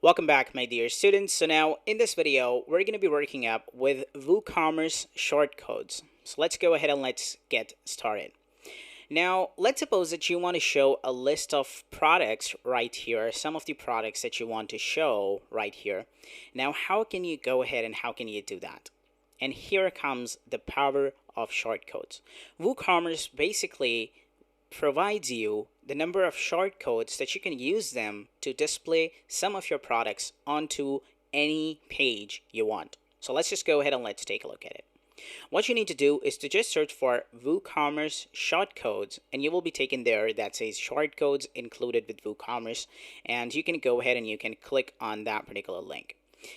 Welcome back, my dear students. So now in this video, we're going to be working up with WooCommerce shortcodes. So let's go ahead and let's get started. Now, let's suppose that you want to show a list of products right here, some of the products that you want to show right here. Now, how can you go ahead and how can you do that? And here comes the power of shortcodes. WooCommerce basically provides you the number of shortcodes that you can use them to display some of your products onto any page you want. So let's just go ahead and let's take a look at it. What you need to do is to just search for WooCommerce shortcodes, and you will be taken there that says shortcodes included with WooCommerce, and you can go ahead and you can click on that particular link.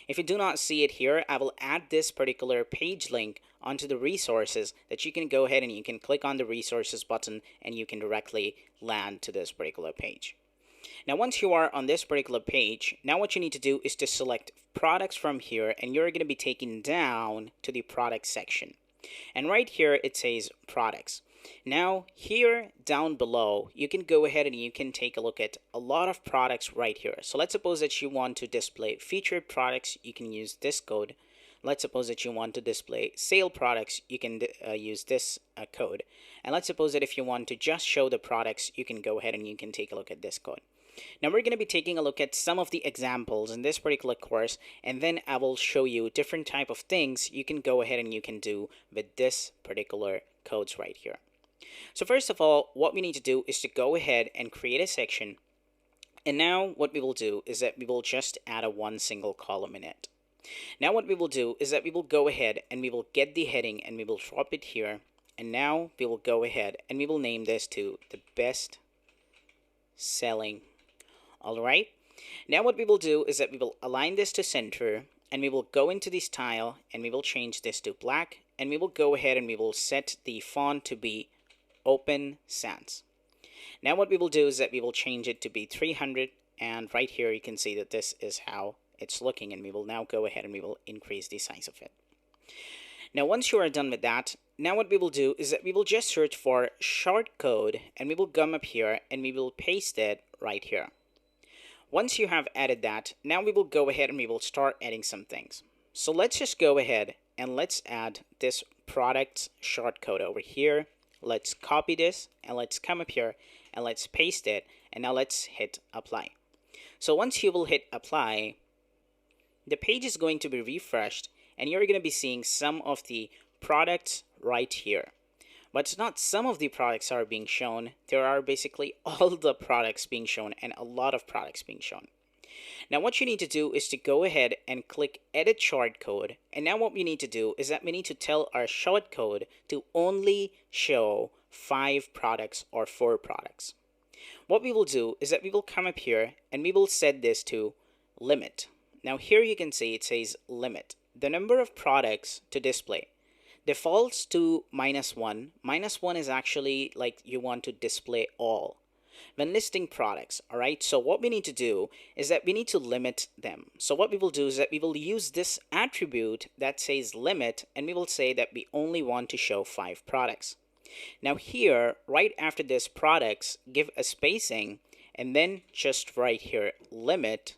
If you do not see it here, I will add this particular page link onto the resources that you can go ahead and you can click on the resources button and you can directly land to this particular page. Now, once you are on this particular page, now what you need to do is to select products from here, and you're going to be taken down to the product section. And right here it says products. Now here down below, you can go ahead and you can take a look at a lot of products right here. So let's suppose that you want to display featured products, you can use this code. Let's suppose that you want to display sale products, you can use this code. And let's suppose that if you want to just show the products, you can go ahead and you can take a look at this code. Now we're going to be taking a look at some of the examples in this particular course, and then I will show you different type of things you can go ahead and you can do with this particular codes right here. So first of all, what we need to do is to go ahead and create a section. And now what we will do is that we will just add one single column in it. Now what we will do is that we will go ahead and we will get the heading and we will drop it here. And now we will go ahead and we will name this to the best selling. All right. Now what we will do is that we will align this to center, and we will go into the style and we will change this to black, and we will go ahead and we will set the font to be Open Sans. Now what we will do is that we will change it to be 300, and right here you can see that this is how it's looking, and we will now go ahead and we will increase the size of it. Now once you are done with that, now what we will do is that we will just search for shortcode, and we will come up here and we will paste it right here. Once you have added that, now we will go ahead and we will start adding some things. So let's just go ahead and let's add this product shortcode over here. Let's copy this and let's come up here and let's paste it, and now let's hit apply. So once you will hit apply, the page is going to be refreshed and you're going to be seeing some of the products right here. But not some of the products are being shown. There are basically all the products being shown and a lot of products being shown. Now what you need to do is to go ahead and click edit shortcode, and now what we need to do is that we need to tell our shortcode to only show 5 products or 4 products. What we will do is that we will come up here and we will set this to limit. Now here you can see it says limit the number of products to display. Defaults to -1. -1 is actually like you want to display all when listing products. All right, so what we need to do is that we need to limit them. So what we will do is that we will use this attribute that says limit, and we will say that we only want to show 5 products. Now here, right after this products, give a spacing, and then just right here limit.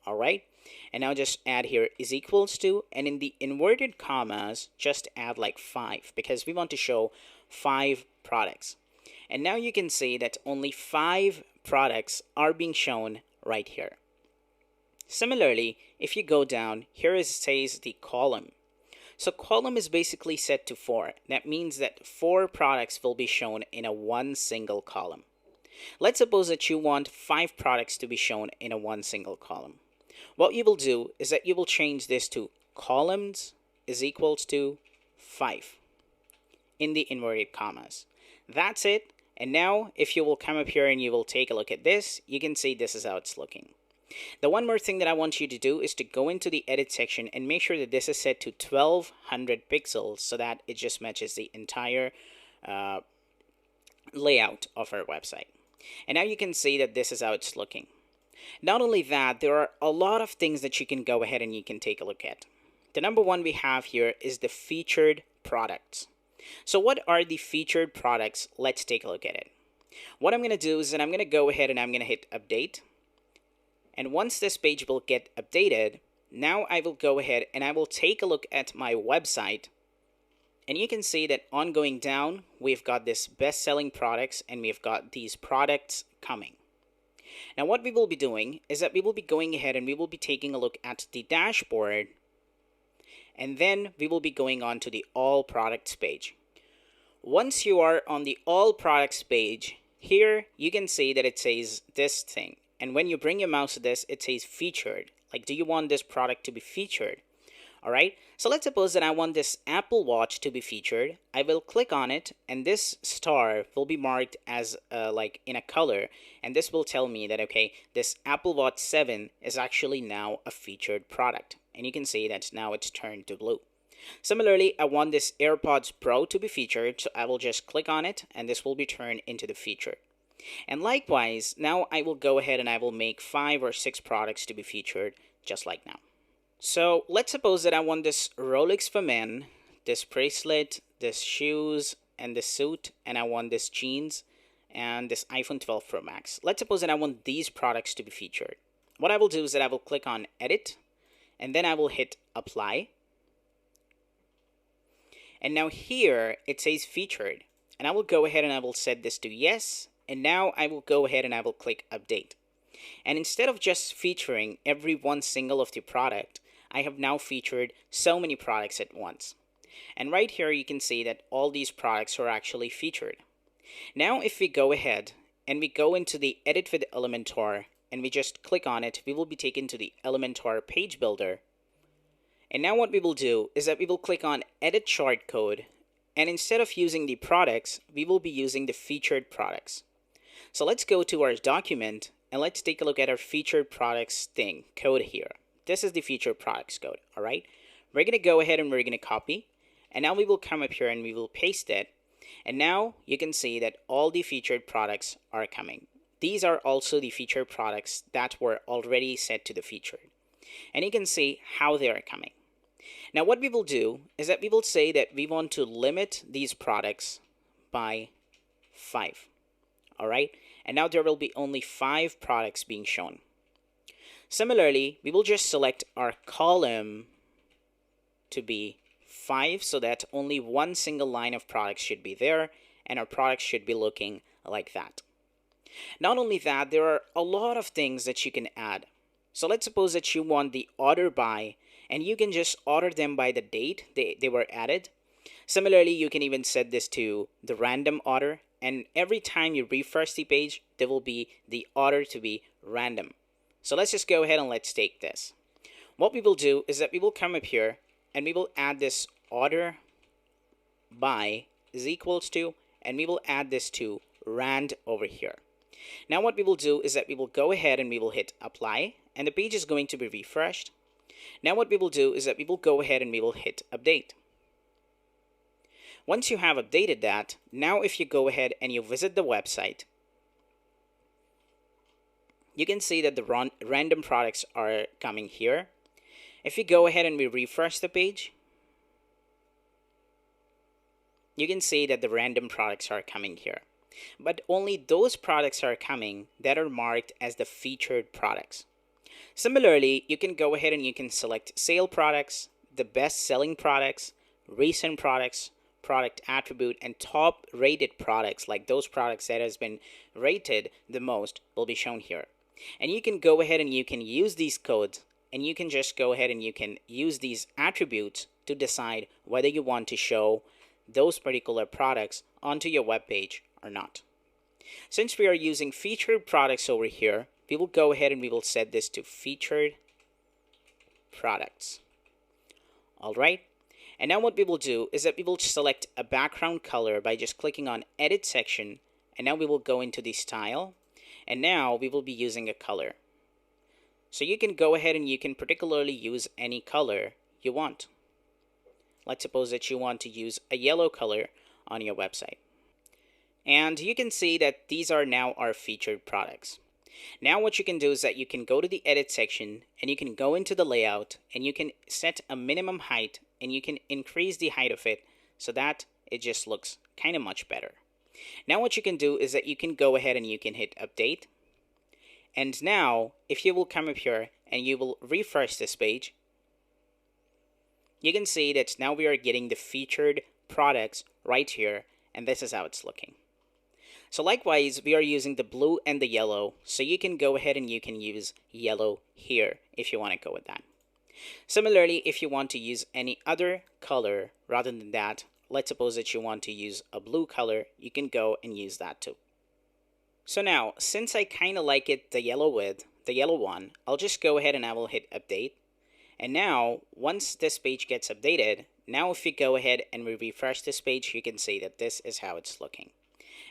All right, and now just add here is equals to, and in the inverted commas just add like 5, because we want to show 5 products. And now you can see that only 5 products are being shown right here. Similarly, if you go down here, it says the column. So column is basically set to 4. That means that 4 products will be shown in one single column. Let's suppose that you want 5 products to be shown in one single column. What you will do is that you will change this to columns is equals to 5 in the inverted commas. That's it. And now if you will come up here and you will take a look at this, you can see this is how it's looking. The one more thing that I want you to do is to go into the edit section and make sure that this is set to 1200 pixels so that it just matches the entire layout of our website. And now you can see that this is how it's looking. Not only that, there are a lot of things that you can go ahead and you can take a look at. The number one we have here is the featured products. So what are the featured products? Let's take a look at it. What I'm going to do is that I'm going to go ahead and I'm going to hit update. And once this page will get updated, now I will go ahead and I will take a look at my website. And you can see that on going down, we've got this best-selling products and we've got these products coming. Now what we will be doing is that we will be going ahead and we will be taking a look at the dashboard, and then we will be going on to the all products page. Once you are on the all products page, here you can see that it says this thing. And when you bring your mouse to this, it says featured. Like, do you want this product to be featured? All right. So let's suppose that I want this Apple Watch to be featured. I will click on it, and this star will be marked as like in a color. And this will tell me that, okay, this Apple Watch 7 is actually now a featured product. And you can see that now it's turned to blue. Similarly, I want this AirPods Pro to be featured, so I will just click on it and this will be turned into the featured. And likewise, now I will go ahead and I will make 5 or 6 products to be featured just like now. So let's suppose that I want this Rolex for men, this bracelet, this shoes, and this suit, and I want this jeans and this iPhone 12 Pro Max. Let's suppose that I want these products to be featured. What I will do is that I will click on Edit, and then I will hit Apply. And now here it says featured, and I will go ahead and I will set this to yes, and now I will go ahead and I will click update. And instead of just featuring every one single of the product, I have now featured so many products at once. And right here you can see that all these products are actually featured. Now if we go ahead and we go into the edit with Elementor and we just click on it, we will be taken to the Elementor page builder. And now what we will do is that we will click on Edit Shortcode, and instead of using the products, we will be using the featured products. So let's go to our document and let's take a look at our featured products thing code here. This is the featured products code, all right? We're going to go ahead and we're going to copy, and now we will come up here and we will paste it. And now you can see that all the featured products are coming. These are also the featured products that were already set to the featured. And you can see how they are coming. Now what we will do is that we will say that we want to limit these products by 5. All right. And now there will be only 5 products being shown. Similarly, we will just select our column to be 5 so that only one single line of products should be there and our products should be looking like that. Not only that, there are a lot of things that you can add. So let's suppose that you want the order by, and you can just order them by the date they were added. Similarly, you can even set this to the random order, and every time you refresh the page, there will be the order to be random. So let's just go ahead and let's take this. What we will do is that we will come up here and we will add this order by is equals to, and we will add this to rand over here. Now what we will do is that we will go ahead and we will hit apply, and the page is going to be refreshed. Now what we will do is that we will go ahead and we will hit update. Once you have updated that, now if you go ahead and you visit the website, you can see that the random products are coming here. If you go ahead and we refresh the page, you can see that the random products are coming here. But only those products are coming that are marked as the featured products. Similarly, you can go ahead and you can select sale products, the best selling products, recent products, product attribute, and top rated products, like those products that has been rated the most will be shown here. And you can go ahead and you can use these codes, and you can just go ahead and you can use these attributes to decide whether you want to show those particular products onto your web page or not. Since we are using featured products over here, we will go ahead and we will set this to featured products. All right. And now what we will do is that we will select a background color by just clicking on edit section. And now we will go into the style. And now we will be using a color. So you can go ahead and you can particularly use any color you want. Let's suppose that you want to use a yellow color on your website. And you can see that these are now our featured products. Now what you can do is that you can go to the edit section and you can go into the layout and you can set a minimum height and you can increase the height of it so that it just looks kind of much better. Now what you can do is that you can go ahead and you can hit update. And now, if you will come up here and you will refresh this page, you can see that now we are getting the featured products right here, and this is how it's looking. So likewise, we are using the blue and the yellow, so you can go ahead and you can use yellow here if you want to go with that. Similarly, if you want to use any other color rather than that, let's suppose that you want to use a blue color, you can go and use that too. So now, since I kind of like it the yellow one, I'll just go ahead and I will hit update. And now, once this page gets updated, now if you go ahead and we refresh this page, you can see that this is how it's looking.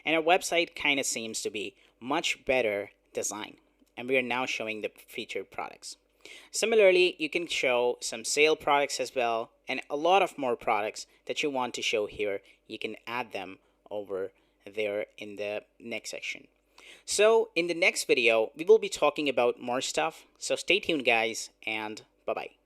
And our website kind of seems to be much better design. And we are now showing the featured products. Similarly, you can show some sale products as well, and a lot of more products that you want to show here. You can add them over there in the next section. So in the next video, we will be talking about more stuff. So stay tuned, guys, and bye-bye.